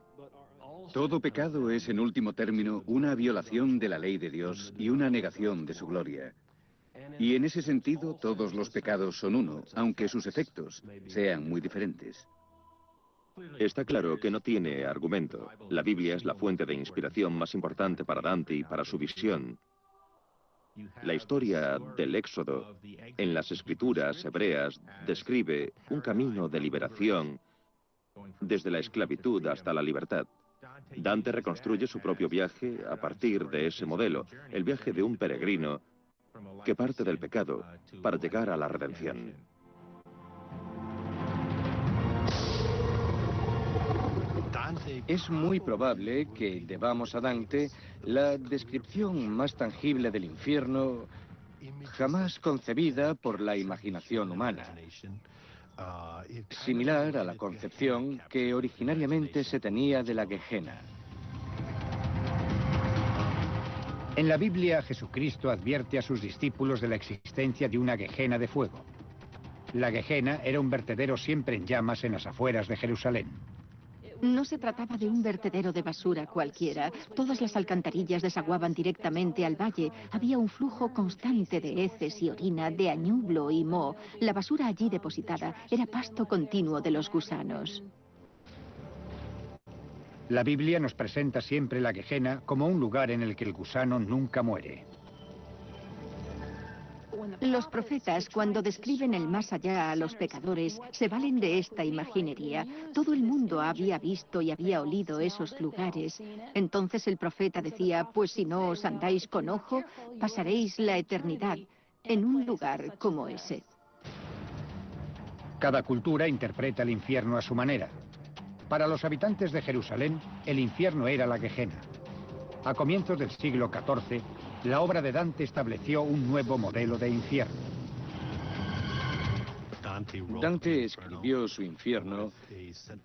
Todo pecado es, en último término, una violación de la ley de Dios y una negación de su gloria. Y en ese sentido, todos los pecados son uno, aunque sus efectos sean muy diferentes. Está claro que no tiene argumento. La Biblia es la fuente de inspiración más importante para Dante y para su visión. La historia del Éxodo en las escrituras hebreas describe un camino de liberación desde la esclavitud hasta la libertad. Dante reconstruye su propio viaje a partir de ese modelo, el viaje de un peregrino que parte del pecado para llegar a la redención. Es muy probable que debamos a Dante la descripción más tangible del infierno jamás concebida por la imaginación humana, similar a la concepción que originariamente se tenía de la Gehenna. En la Biblia, Jesucristo advierte a sus discípulos de la existencia de una Gehenna de fuego. La Gehenna era un vertedero siempre en llamas en las afueras de Jerusalén. No se trataba de un vertedero de basura cualquiera. Todas las alcantarillas desaguaban directamente al valle. Había un flujo constante de heces y orina, de añublo y moho. La basura allí depositada era pasto continuo de los gusanos. La Biblia nos presenta siempre la Gehenna como un lugar en el que el gusano nunca muere. Los profetas, cuando describen el más allá a los pecadores, se valen de esta imaginería. Todo el mundo había visto y había olido esos lugares. Entonces el profeta decía, pues si no os andáis con ojo, pasaréis la eternidad en un lugar como ese. Cada cultura interpreta el infierno a su manera. Para los habitantes de Jerusalén, el infierno era la Gehenna. A comienzos del siglo XIV, la obra de Dante estableció un nuevo modelo de infierno. Dante escribió su infierno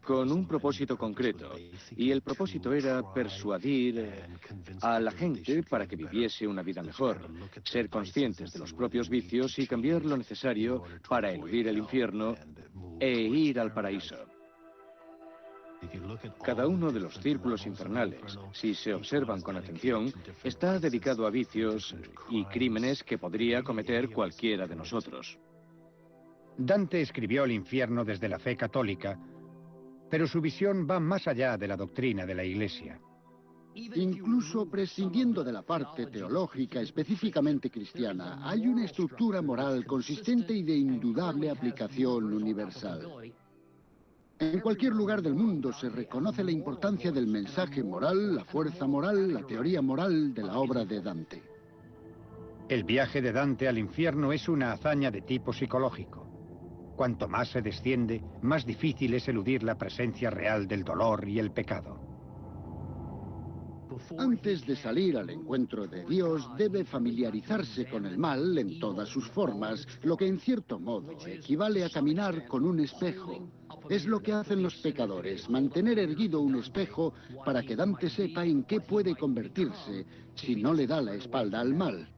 con un propósito concreto, y el propósito era persuadir a la gente para que viviese una vida mejor, ser conscientes de los propios vicios y cambiar lo necesario para eludir el infierno e ir al paraíso. Cada uno de los círculos infernales, si se observan con atención, está dedicado a vicios y crímenes que podría cometer cualquiera de nosotros. Dante escribió el infierno desde la fe católica, pero su visión va más allá de la doctrina de la Iglesia. Incluso prescindiendo de la parte teológica específicamente cristiana, hay una estructura moral consistente y de indudable aplicación universal. En cualquier lugar del mundo se reconoce la importancia del mensaje moral, la fuerza moral, la teoría moral de la obra de Dante. El viaje de Dante al infierno es una hazaña de tipo psicológico. Cuanto más se desciende, más difícil es eludir la presencia real del dolor y el pecado. Antes de salir al encuentro de Dios, debe familiarizarse con el mal en todas sus formas, lo que en cierto modo equivale a caminar con un espejo. Es lo que hacen los pecadores, mantener erguido un espejo para que Dante sepa en qué puede convertirse si no le da la espalda al mal.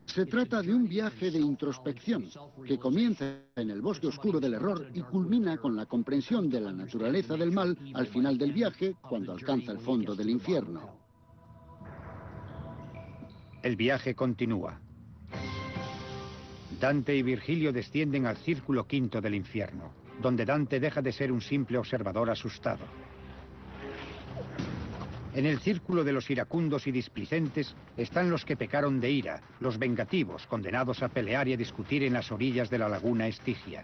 Se trata de un viaje de introspección que comienza en el bosque oscuro del error y culmina con la comprensión de la naturaleza del mal al final del viaje, cuando alcanza el fondo del infierno. El viaje continúa. Dante y Virgilio descienden al círculo quinto del infierno, donde Dante deja de ser un simple observador asustado. En el círculo de los iracundos y displicentes están los que pecaron de ira, los vengativos, condenados a pelear y a discutir en las orillas de la laguna Estigia.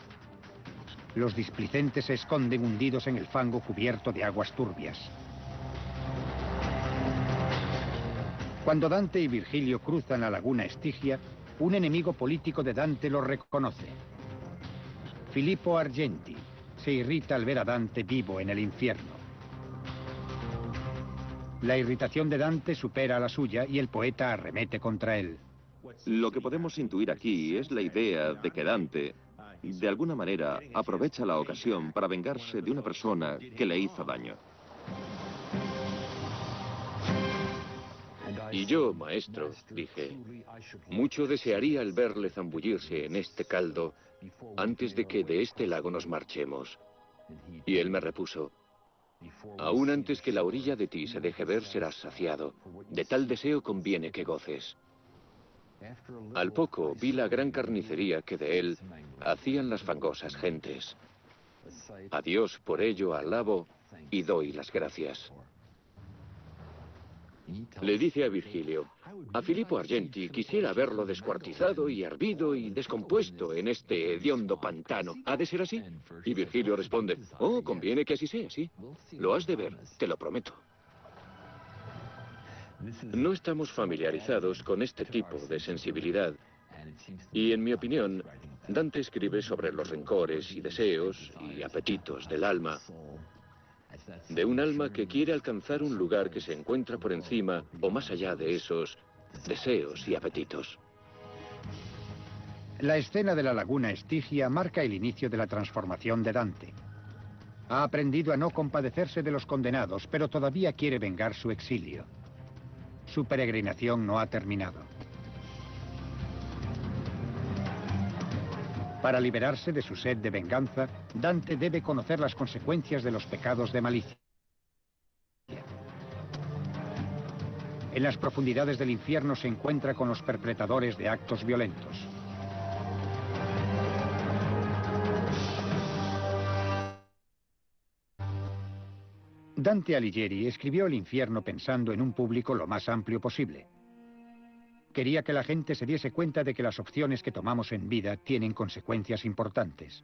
Los displicentes se esconden hundidos en el fango cubierto de aguas turbias. Cuando Dante y Virgilio cruzan la laguna Estigia, un enemigo político de Dante los reconoce. Filippo Argenti se irrita al ver a Dante vivo en el infierno. La irritación de Dante supera a la suya y el poeta arremete contra él. Lo que podemos intuir aquí es la idea de que Dante, de alguna manera, aprovecha la ocasión para vengarse de una persona que le hizo daño. Y yo, maestro, dije, mucho desearía el verle zambullirse en este caldo antes de que de este lago nos marchemos. Y él me repuso, aún antes que la orilla de ti se deje ver serás saciado, de tal deseo conviene que goces. Al poco vi la gran carnicería que de él hacían las fangosas gentes. A Dios por ello alabo y doy las gracias. Le dice a Virgilio, a Filippo Argenti quisiera verlo descuartizado y hervido y descompuesto en este hediondo pantano. ¿Ha de ser así? Y Virgilio responde, oh, conviene que así sea, sí. Lo has de ver, te lo prometo. No estamos familiarizados con este tipo de sensibilidad. Y en mi opinión, Dante escribe sobre los rencores y deseos y apetitos del alma. De un alma que quiere alcanzar un lugar que se encuentra por encima o más allá de esos deseos y apetitos. La escena de la laguna Estigia marca el inicio de la transformación de Dante. Ha aprendido a no compadecerse de los condenados, pero todavía quiere vengar su exilio. Su peregrinación no ha terminado. Para liberarse de su sed de venganza, Dante debe conocer las consecuencias de los pecados de malicia. En las profundidades del infierno se encuentra con los perpetradores de actos violentos. Dante Alighieri escribió El infierno pensando en un público lo más amplio posible. Quería que la gente se diese cuenta de que las opciones que tomamos en vida tienen consecuencias importantes.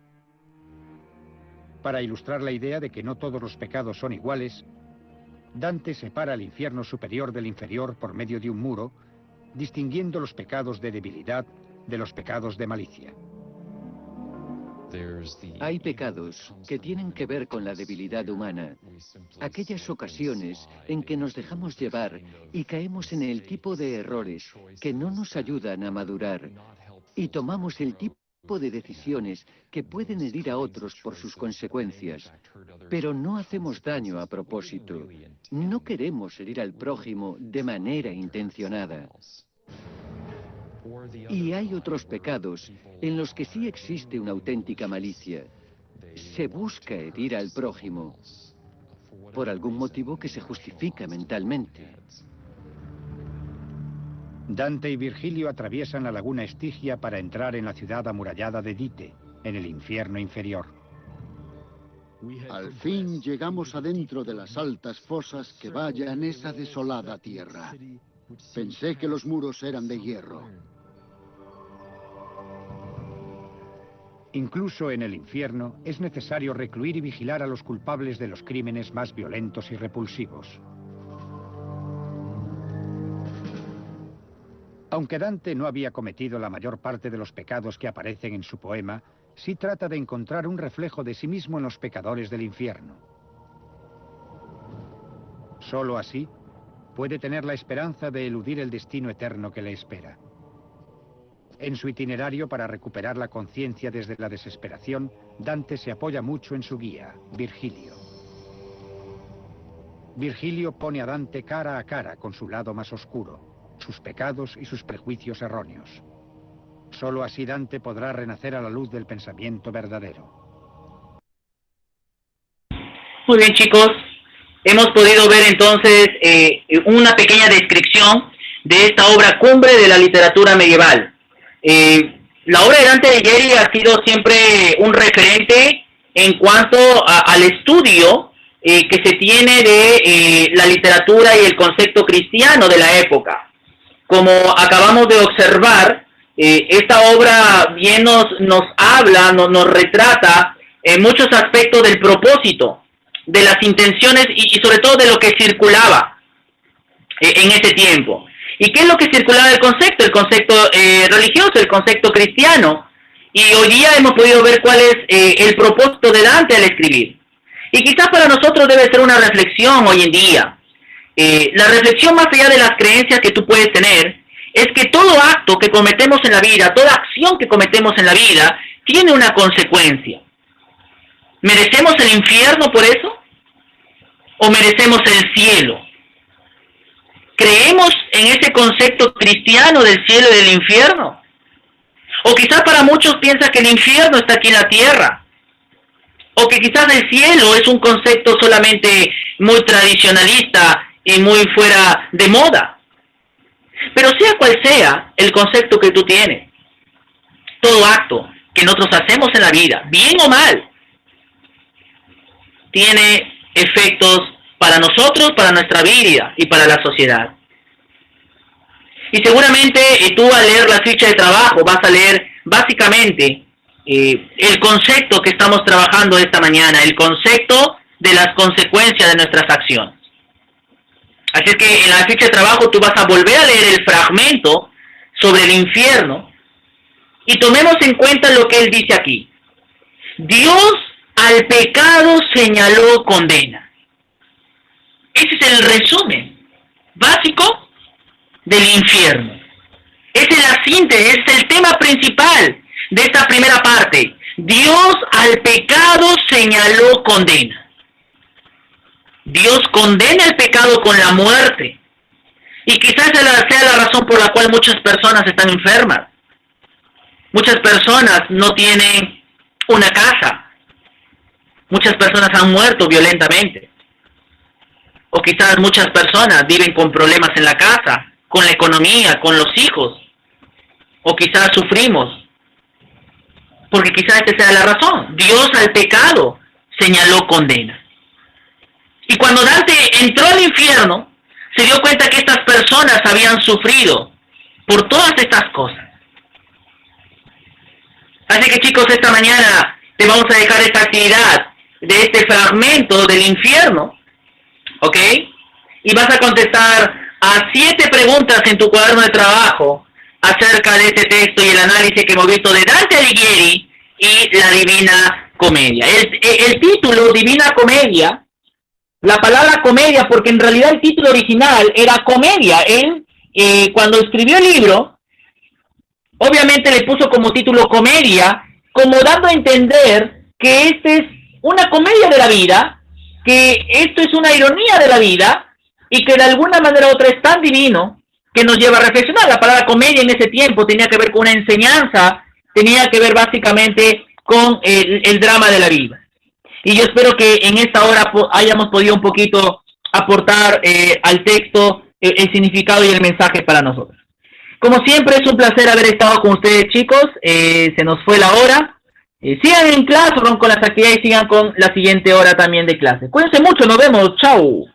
Para ilustrar la idea de que no todos los pecados son iguales, Dante separa el infierno superior del inferior por medio de un muro, distinguiendo los pecados de debilidad de los pecados de malicia. Hay pecados que tienen que ver con la debilidad humana, aquellas ocasiones en que nos dejamos llevar y caemos en el tipo de errores que no nos ayudan a madurar y tomamos el tipo de decisiones que pueden herir a otros por sus consecuencias, pero no hacemos daño a propósito. No queremos herir al prójimo de manera intencionada. Y hay otros pecados en los que sí existe una auténtica malicia. Se busca herir al prójimo por algún motivo que se justifica mentalmente. Dante y Virgilio atraviesan la laguna Estigia para entrar en la ciudad amurallada de Dite, en el infierno inferior. Al fin llegamos adentro de las altas fosas que vallan esa desolada tierra. Pensé que los muros eran de hierro. Incluso en el infierno es necesario recluir y vigilar a los culpables de los crímenes más violentos y repulsivos. Aunque Dante no había cometido la mayor parte de los pecados que aparecen en su poema, sí trata de encontrar un reflejo de sí mismo en los pecadores del infierno. Solo así puede tener la esperanza de eludir el destino eterno que le espera. En su itinerario para recuperar la conciencia desde la desesperación, Dante se apoya mucho en su guía, Virgilio. Virgilio pone a Dante cara a cara con su lado más oscuro, sus pecados y sus prejuicios erróneos. Solo así Dante podrá renacer a la luz del pensamiento verdadero. Muy bien, chicos. Hemos podido ver entonces una pequeña descripción de esta obra cumbre de la literatura medieval. La obra de Dante Alighieri ha sido siempre un referente en cuanto al estudio que se tiene de la literatura y el concepto cristiano de la época. Como acabamos de observar, esta obra bien nos habla, nos retrata en muchos aspectos del propósito, de las intenciones y sobre todo de lo que circulaba en ese tiempo. ¿Y qué es lo que circulaba del concepto? El concepto religioso, el concepto cristiano. Y hoy día hemos podido ver cuál es el propósito de Dante al escribir. Y quizás para nosotros debe ser una reflexión hoy en día. La reflexión más allá de las creencias que tú puedes tener es que todo acto que cometemos en la vida, toda acción que cometemos en la vida, tiene una consecuencia. ¿Merecemos el infierno por eso? ¿O merecemos el cielo? ¿Creemos en ese concepto cristiano del cielo y del infierno? O quizás para muchos piensa que el infierno está aquí en la tierra. O que quizás el cielo es un concepto solamente muy tradicionalista y muy fuera de moda. Pero sea cual sea el concepto que tú tienes, todo acto que nosotros hacemos en la vida, bien o mal, tiene efectos para nosotros, para nuestra vida y para la sociedad. Y seguramente tú al leer la ficha de trabajo vas a leer básicamente el concepto que estamos trabajando esta mañana, el concepto de las consecuencias de nuestras acciones. Así es que en la ficha de trabajo tú vas a volver a leer el fragmento sobre el infierno y tomemos en cuenta lo que él dice aquí. Dios al pecado señaló condena. Ese es el resumen básico del infierno. Esa es la síntesis, es el tema principal de esta primera parte. Dios al pecado señaló condena. Dios condena el pecado con la muerte. Y quizás sea la razón por la cual muchas personas están enfermas. Muchas personas no tienen una casa. Muchas personas han muerto violentamente. O quizás muchas personas viven con problemas en la casa, con la economía, con los hijos. O quizás sufrimos. Porque quizás esta sea la razón. Dios al pecado señaló condena. Y cuando Dante entró al infierno, se dio cuenta que estas personas habían sufrido por todas estas cosas. Así que chicos, esta mañana te vamos a dejar esta actividad de este fragmento del infierno, ¿ok? Y vas a contestar a 7 preguntas en tu cuaderno de trabajo acerca de este texto y el análisis que hemos visto de Dante Alighieri y la Divina Comedia. El título Divina Comedia, la palabra comedia, porque en realidad el título original era comedia. Él, cuando escribió el libro, obviamente le puso como título comedia, como dando a entender que esta es una comedia de la vida, que esto es una ironía de la vida, y que de alguna manera u otra es tan divino que nos lleva a reflexionar. La palabra comedia en ese tiempo tenía que ver con una enseñanza, tenía que ver básicamente con el drama de la vida. Y yo espero que en esta hora hayamos podido un poquito aportar al texto el significado y el mensaje para nosotros. Como siempre, es un placer haber estado con ustedes, chicos. Se nos fue la hora. Sigan en Classroom con las actividades y sigan con la siguiente hora también de clase. Cuídense mucho, nos vemos. Chao.